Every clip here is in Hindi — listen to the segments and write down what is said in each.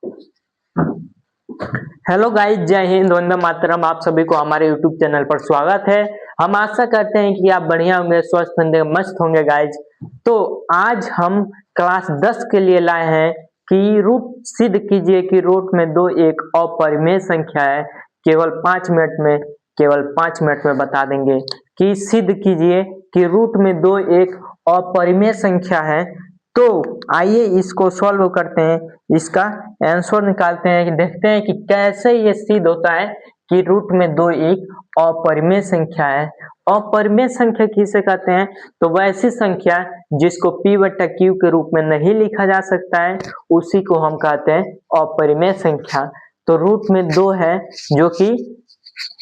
हेलो गाइस, जय हिंद, वंदे मातरम। आप सभी को हमारे यूट्यूब चैनल पर स्वागत है। हम आशा करते हैं कि आप बढ़िया होंगे, स्वस्थ होंगे, मस्त होंगे गाइस। तो आज हम क्लास 10 के लिए लाए हैं कि रूट सिद्ध कीजिए कि रूट में दो एक अपरिमेय संख्या है। केवल 5 मिनट में बता देंगे कि सिद्ध कीजिए कि रूट में दो एक अपरिमेय संख्या है। तो आइए इसको सॉल्व करते हैं, इसका आंसर निकालते हैं कि देखते हैं कि कैसे ये सिद्ध होता है कि रूट में दो एक अपरिमेय संख्या है। अपरिमेय संख्या किसे कहते हैं? तो वैसी संख्या जिसको p बटा q के रूप में नहीं लिखा जा सकता है, उसी को हम कहते हैं अपरिमेय संख्या। तो रूट में दो है जो कि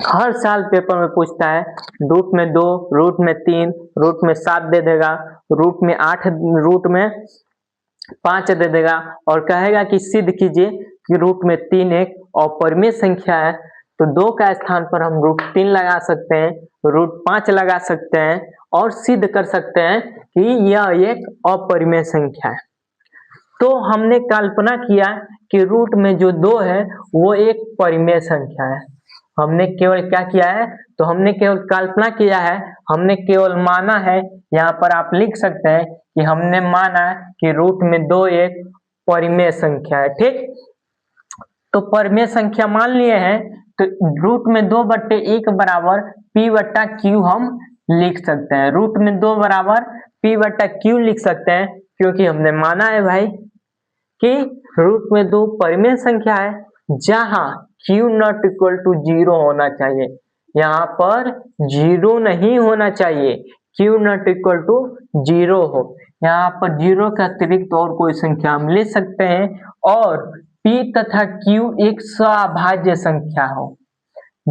हर साल पेपर में पूछता है। रूट में दो, रूट में तीन, रूट में 7 दे देगा, रूट में 8, रूट में 5 दे देगा और कहेगा कि सिद्ध कीजिए कि रूट में तीन एक अपरिमेय संख्या है। तो दो का स्थान पर हम रूट 3 लगा सकते हैं, रूट 5 लगा सकते हैं और सिद्ध कर सकते हैं कि यह एक अपरिमेय संख्या है। तो हमने कल्पना किया कि रूट में जो दो है वो एक परिमेय संख्या है। हमने केवल क्या किया है? तो हमने केवल कल्पना किया है, हमने केवल माना है। यहाँ पर आप लिख सकते हैं कि हमने माना कि रूट में दो एक परिमेय संख्या है। ठीक, तो परिमेय संख्या मान लिए हैं, तो रूट में 2/1 बराबर p बटा q हम लिख सकते हैं। रूट में 2 बराबर p बटा q लिख सकते हैं क्योंकि हमने माना है भाई कि रूट में दो परिमेय संख्या है जहां q नॉट इक्वल टू 0 होना चाहिए। यहाँ पर 0 नहीं होना चाहिए, q नॉट इक्वल टू 0 हो। यहाँ पर 0 के अतिरिक्त और कोई संख्या हम ले सकते हैं और p तथा q एक सभाज्य संख्या हो।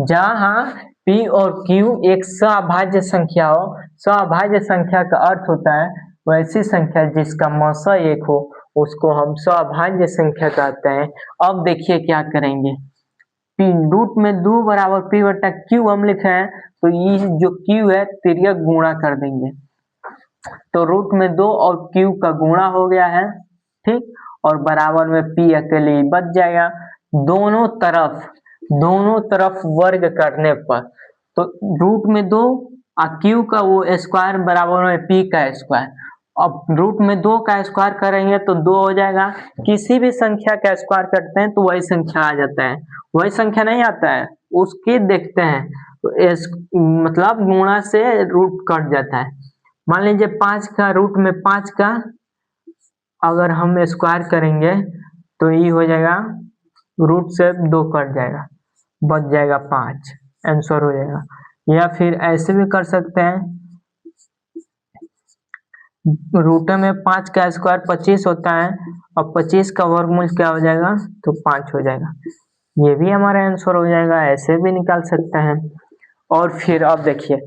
जहां p और q एक सभाज्य संख्या हो, सभाज्य संख्या का अर्थ होता है वैसी संख्या जिसका मौसा एक हो, उसको हम सभाज्य संख्या कहते हैं। अब देखिए क्या करेंगे, रूट में दो बराबर p बटा q हम लिखे हैं, तो ये जो q है तिर्यक गुणा कर देंगे। तो रूट में दो और q का गुणा हो गया है, ठीक, और बराबर में p अकेले ही बच जाएगा। दोनों तरफ वर्ग करने पर तो रूट में दो और q का वो स्क्वायर बराबर में p का स्क्वायर। अब रूट में दो का स्क्वायर करेंगे तो दो हो जाएगा। किसी भी संख्या का स्क्वायर करते हैं तो वही संख्या आ जाता है, वही संख्या नहीं आता है उसके देखते हैं तो मतलब गुणा से रूट कट जाता है। मान लीजिए 5 का रूट में 5 का अगर हम स्क्वायर करेंगे तो ये हो जाएगा, रूट से 2 कट जाएगा, बच जाएगा 5, आंसर हो जाएगा। या फिर ऐसे भी कर सकते हैं, रूट में 5 का स्क्वायर 25 होता है और 25 का वर्गमूल क्या हो जाएगा? तो 5 हो जाएगा। ये भी हमारा आंसर हो जाएगा, ऐसे भी निकाल सकते हैं। और फिर अब देखिए,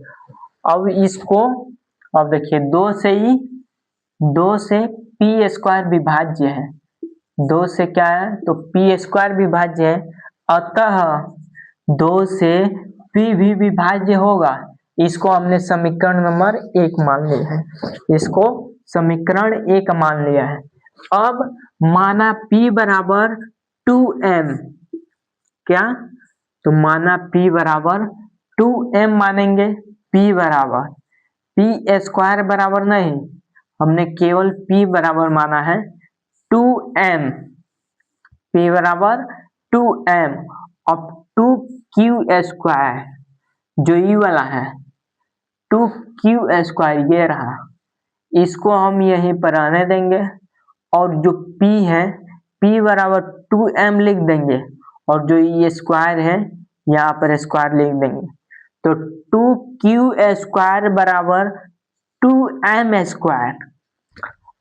अब देखिए दो से पी स्क्वायर विभाज्य है। दो से क्या है? तो पी स्क्वायर विभाज्य है, अतः दो से पी भी विभाज्य होगा। इसको हमने समीकरण नंबर 1 मान लिया है, इसको समीकरण 1 मान लिया है। अब माना p बराबर 2m, क्या? तो माना p बराबर 2m मानेंगे। p बराबर p स्क्वायर बराबर नहीं, हमने केवल p बराबर माना है 2m, p बराबर 2m। अब 2q स्क्वायर जो ई वाला है, 2q स्क्वायर ये रहा, इसको हम यहीं पर आने देंगे और जो p है p बराबर 2m लिख देंगे और जो ये स्क्वायर है यहाँ पर स्क्वायर लिख देंगे। तो 2q स्क्वायर बराबर 2m स्क्वायर।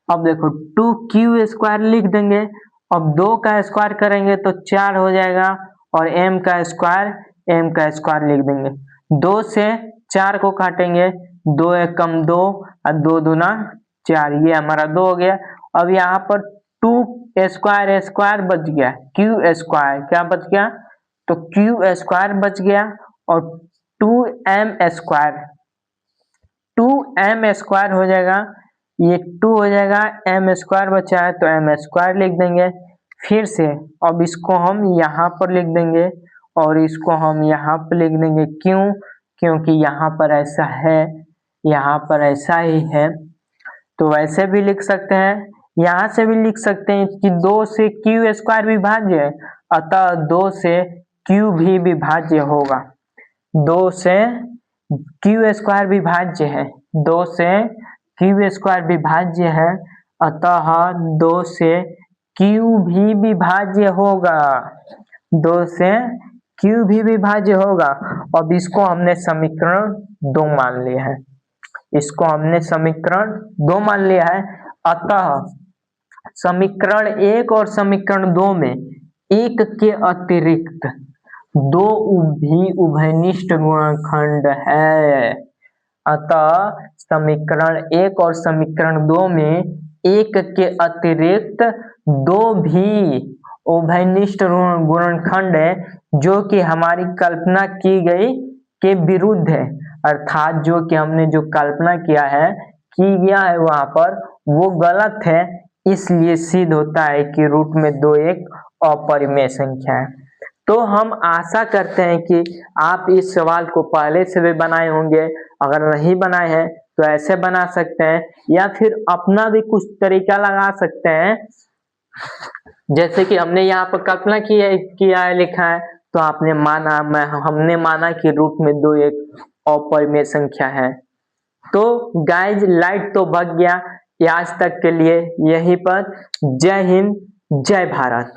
अब देखो 2q स्क्वायर लिख देंगे, अब 2 का स्क्वायर करेंगे तो 4 हो जाएगा और m का स्क्वायर लिख देंगे। 2 से 4 को काटेंगे, 2 एक कम 2 और 2 दूना 4, ये हमारा 2 हो गया। अब यहाँ पर 2 स्क्वायर बच गया, q स्क्वायर क्या बच गया? तो q स्क्वायर बच गया और 2m स्क्वायर हो जाएगा, ये 2 हो जाएगा, m स्क्वायर बचा है तो m स्क्वायर लिख देंगे। फिर से अब इसको हम यहाँ पर लिख देंगे और इसको हम यहाँ पर लिख देंगे। क्यों? क्योंकि यहाँ पर ऐसा है, यहाँ पर ऐसा ही है। तो वैसे भी लिख सकते हैं, यहाँ से भी लिख सकते हैं कि 2 से क्यू स्क्वायर विभाज्य है, अतः 2 से क्यू भी विभाज्य होगा। 2 से क्यू स्क्वायर विभाज्य है, 2 से क्यू स्क्वायर विभाज्य है, अतः 2 से क्यू भी विभाज्य होगा। 2 से क्यू भी विभाज्य होगा। अब इसको हमने समीकरण 2 मान लिया है, इसको हमने समीकरण 2 मान लिया है। अतः समीकरण 1 और समीकरण 2 में एक के अतिरिक्त 2 भी उभयनिष्ठ गुणनखंड है। अतः समीकरण 1 और समीकरण 2 में एक के अतिरिक्त 2 भी उभयनिष्ठ गुणनखंड है, जो कि हमारी कल्पना की गई के विरुद्ध है। अर्थात जो कि हमने जो कल्पना किया है, की गया है वहां पर, वो गलत है। इसलिए सिद्ध होता है कि रूट में 2 एक अपरिमेय संख्या है। तो हम आशा करते हैं कि आप इस सवाल को पहले से भी बनाए होंगे। अगर नहीं बनाए हैं तो ऐसे बना सकते हैं, या फिर अपना भी कुछ तरीका लगा सकते हैं। जैसे कि हमने यहाँ पर कल्पना किया है, लिखा है, तो आपने माना, हमने माना कि रूट में 2 एक अपरिमेय संख्या है। तो गाइज लाइट तो भग गया। आज तक के लिए यहीं पर। जय हिंद, जय भारत।